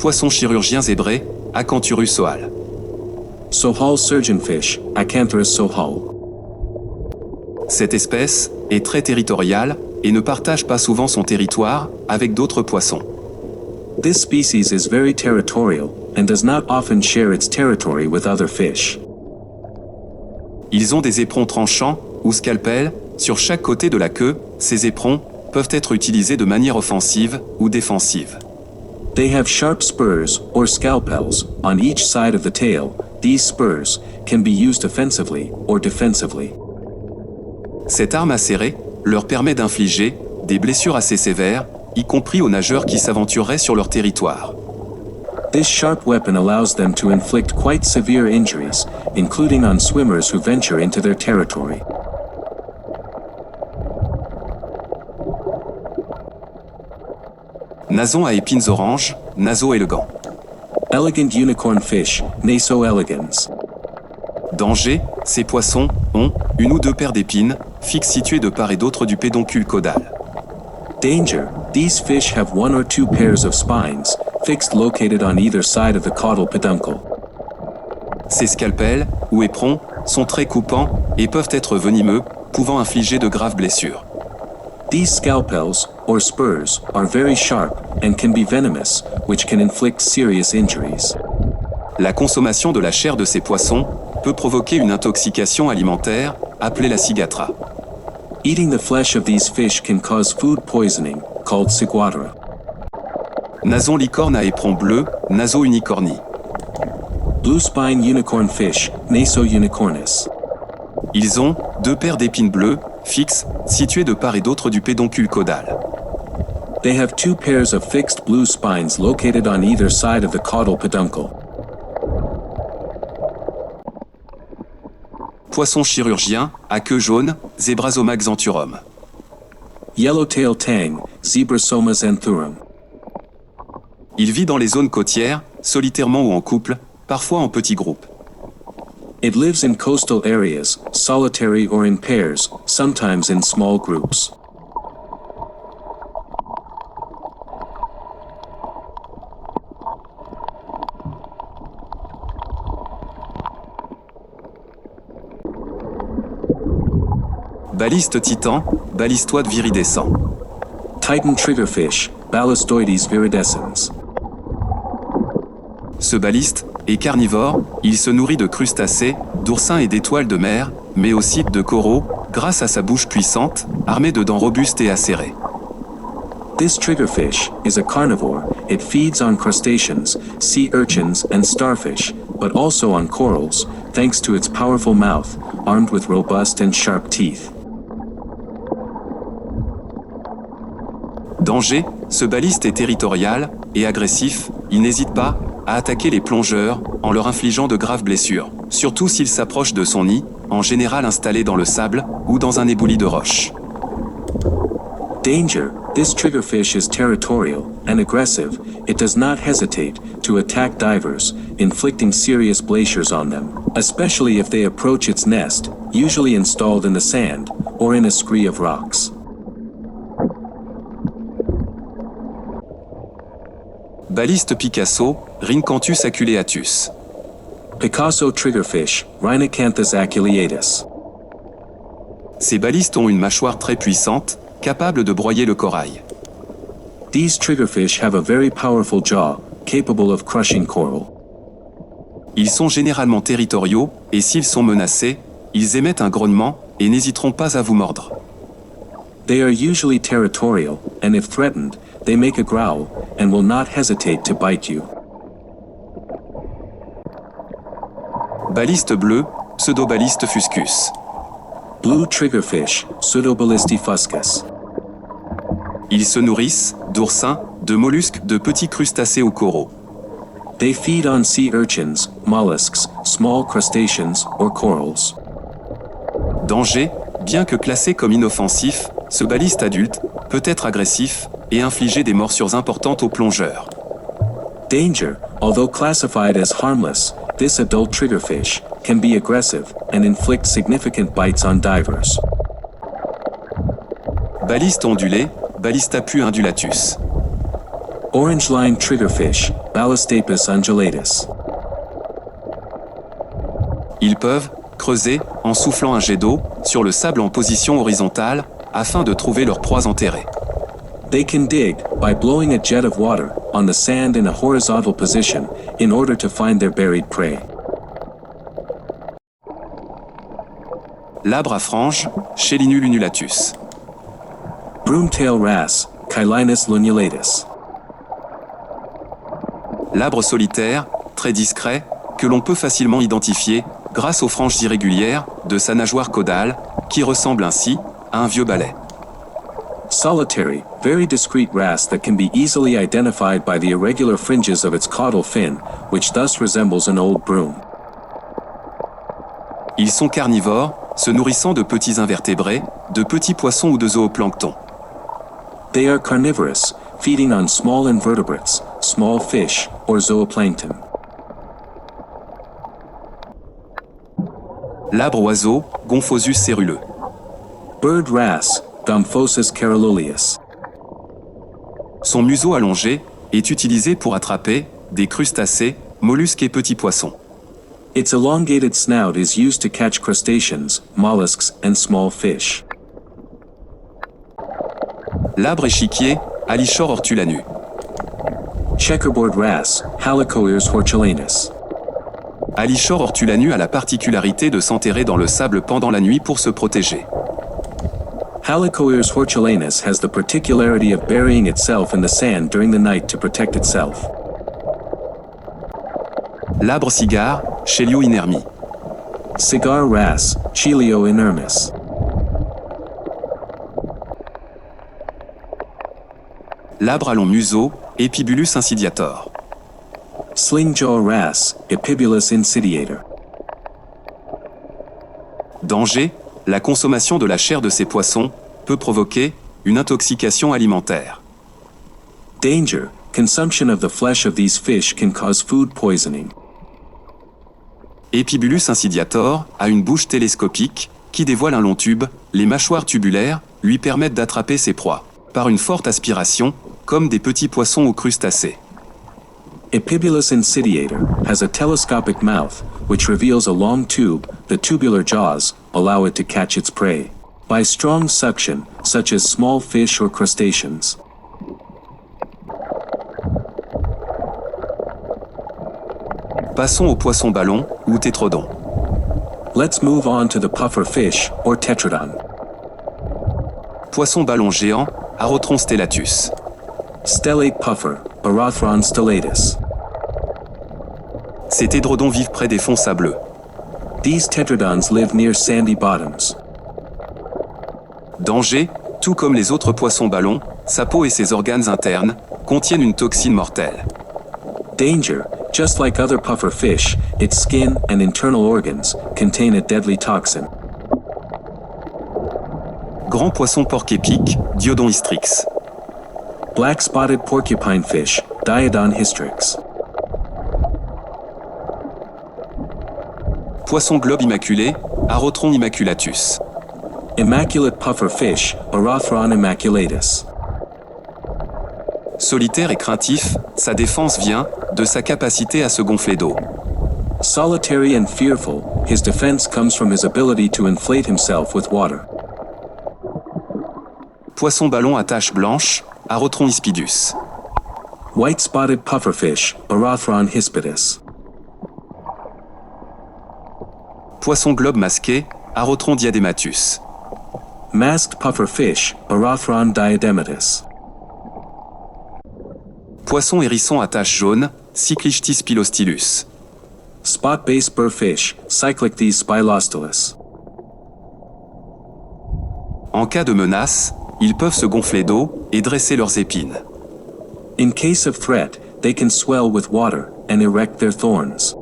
Poissons chirurgiens zébrés, Acanthurus sohal. Sohal surgeonfish, Acanthurus sohal. Cette espèce est très territoriale et ne partage pas souvent son territoire avec d'autres poissons. This species is very territorial and does not often share its territory with other fish. Ils ont des éperons tranchants ou scalpels sur chaque côté de la queue. Ces éperons peuvent être utilisés de manière offensive ou défensive. They have sharp spurs, or scalpels, on each side of the tail. These spurs can be used offensively or defensively. Cette arme acérée leur permet d'infliger des blessures assez sévères, y compris aux nageurs qui s'aventureraient sur leur territoire. This sharp weapon allows them to inflict quite severe injuries, including on swimmers who venture into their territory. Nason à épines oranges, Naso élégant. Elegant unicorn fish, Naso elegans. Danger, ces poissons ont une ou deux paires d'épines, fixes situées de part et d'autre du pédoncule caudal. Danger, these fish have one or two pairs of spines, fixed located on either side of the caudal peduncle. Ces scalpels, ou éperons, sont très coupants et peuvent être venimeux, pouvant infliger de graves blessures. These scalpels, or spurs, are very sharp and can be venomous, which can inflict serious injuries. La consommation de la chair de ces poissons peut provoquer une intoxication alimentaire, appelée la ciguatera. Eating the flesh of these fish can cause food poisoning, called ciguatera. Nason licorne à éperon bleu, Naso unicorni. Blue spine unicorn fish, Naso unicornis. Ils ont deux paires d'épines bleues, fixes, situées de part et d'autre du pédoncule caudal. They have two pairs of fixed blue spines located on either side of the caudal peduncle. Poisson chirurgien, à queue jaune, Zebrasoma xanthurum. Yellowtail tang, Zebrasoma xanthurum. Il vit dans les zones côtières, solitairement ou en couple, parfois en petits groupes. It lives in coastal areas, solitary or in pairs, sometimes in small groups. Baliste titan, Balistoide viridescent. Titan triggerfish, Balistoides viridescens. Ce baliste est carnivore, il se nourrit de crustacés, d'oursins et d'étoiles de mer, mais aussi de coraux, grâce à sa bouche puissante, armée de dents robustes et acérées. This triggerfish is a carnivore. It feeds on crustaceans, sea urchins, and starfish, but also on corals, thanks to its powerful mouth, armed with robust and sharp teeth. Danger, ce baliste est territorial et agressif, il n'hésite pas à attaquer les plongeurs en leur infligeant de graves blessures, surtout s'ils s'approchent de son nid, en général installé dans le sable ou dans un éboulis de roches. Danger, this triggerfish is territorial and aggressive. It does not hesitate to attack divers, inflicting serious blessures on them, especially if they approach its nest, usually installed in the sand or in a scree of rocks. Baliste Picasso, Rhincanthus aculeatus. Picasso triggerfish, Rhinacanthus aculeatus. Ces balistes ont une mâchoire très puissante, capable de broyer le corail. These triggerfish have a very powerful jaw, capable of crushing coral. Ils sont généralement territoriaux, et s'ils sont menacés, ils émettent un grognement et n'hésiteront pas à vous mordre. They are usually territorial, and if threatened, they make a growl, and will not hesitate to bite you. Baliste bleu, Pseudobaliste fuscus. Blue triggerfish, Pseudobalisti fuscus. Ils se nourrissent d'oursins, de mollusques, de petits crustacés ou coraux. They feed on sea urchins, mollusks, small crustaceans, or corals. Danger, bien que classé comme inoffensif, ce baliste adulte peut être agressif et infliger des morsures importantes aux plongeurs. Danger, although classified as harmless, this adult triggerfish can be aggressive and inflict significant bites on divers. Baliste ondulé, Balistapu undulatus. Orange-line triggerfish, Ballistapus undulatus. Ils peuvent creuser en soufflant un jet d'eau sur le sable en position horizontale afin de trouver leur proie enterrée. They can dig by blowing a jet of water on the sand in a horizontal position in order to find their buried prey. Labre à franges, Chelinul unulatus. Broomtail wrasse, Chylinus lunulatus. Labre solitaire, très discret, que l'on peut facilement identifier grâce aux franges irrégulières de sa nageoire caudale, qui ressemble ainsi à un vieux balai. Solitary, very discreet wrasse that can be easily identified by the irregular fringes of its caudal fin, which thus resembles an old broom. Ils sont carnivores, se nourrissant de petits invertébrés, de petits poissons ou de zooplancton. They are carnivorous, feeding on small invertebrates, small fish, or zooplankton. Labre oiseau, Gomphosus céruleux. Bird wrasse, Gomphosus caerulolius. Son museau allongé est utilisé pour attraper des crustacés, mollusques et petits poissons. Its elongated snout is used to catch crustaceans, mollusks, and small fish. Labre échiquier, Alichor hortulanu. Checkerboard wrasse, Halicoeus hortulanus. Alichor hortulanu a la particularité de s'enterrer dans le sable pendant la nuit pour se protéger. Halicoeus hortulanus has the particularity of burying itself in the sand during the night to protect itself. Labre cigare, Chelio inermi. Cigar wrasse, Chelio inermis. Labre à long museau, Epibulus insidiator. Slingjaw wrasse, Epibulus insidiator. Danger, la consommation de la chair de ces poissons peut provoquer une intoxication alimentaire. Danger, consumption of the flesh of these fish can cause food poisoning. Epibulus insidiator a une bouche télescopique qui dévoile un long tube. Les mâchoires tubulaires lui permettent d'attraper ses proies par une forte aspiration, comme des petits poissons ou crustacés. Epibulus insidiator has a telescopic mouth, which reveals a long tube. The tubular jaws allow it to catch its prey by strong suction, such as small fish or crustaceans. Passons au poisson ballon ou tétrodon. Let's move on to the puffer fish or tetradon. Poisson ballon géant, Arotron stellatus. Stellate puffer, Barothron stellatus. Ces tétrodons vivent près des fonds sableux. These tetradons live near sandy bottoms. Danger, tout comme les autres poissons ballons, sa peau et ses organes internes contiennent une toxine mortelle. Danger, just like other puffer fish, its skin and internal organs contain a deadly toxin. Grand poisson porc-épic, Diodon hystrix. Black-spotted porcupine fish, Diodon hystrix. Poisson globe immaculé, Arotron immaculatus. Immaculate puffer fish, Barothron immaculatus. Solitaire et craintif, sa défense vient de sa capacité à se gonfler d'eau. Solitary and fearful, his defense comes from his ability to inflate himself with water. Poisson ballon à taches blanches, Arotron hispidus. White-spotted pufferfish, Barothron hispidus. Poisson globe masqué, Arotron diadematus. Masked pufferfish, Barothron diadematus. Poisson hérisson à taches jaunes, Cyclichthys pilostylus. Spot-based burrfish, Cyclichthys spilostylus. En cas de menace, ils peuvent se gonfler d'eau et dresser leurs épines. In case of threat, they can swell with water and erect their thorns.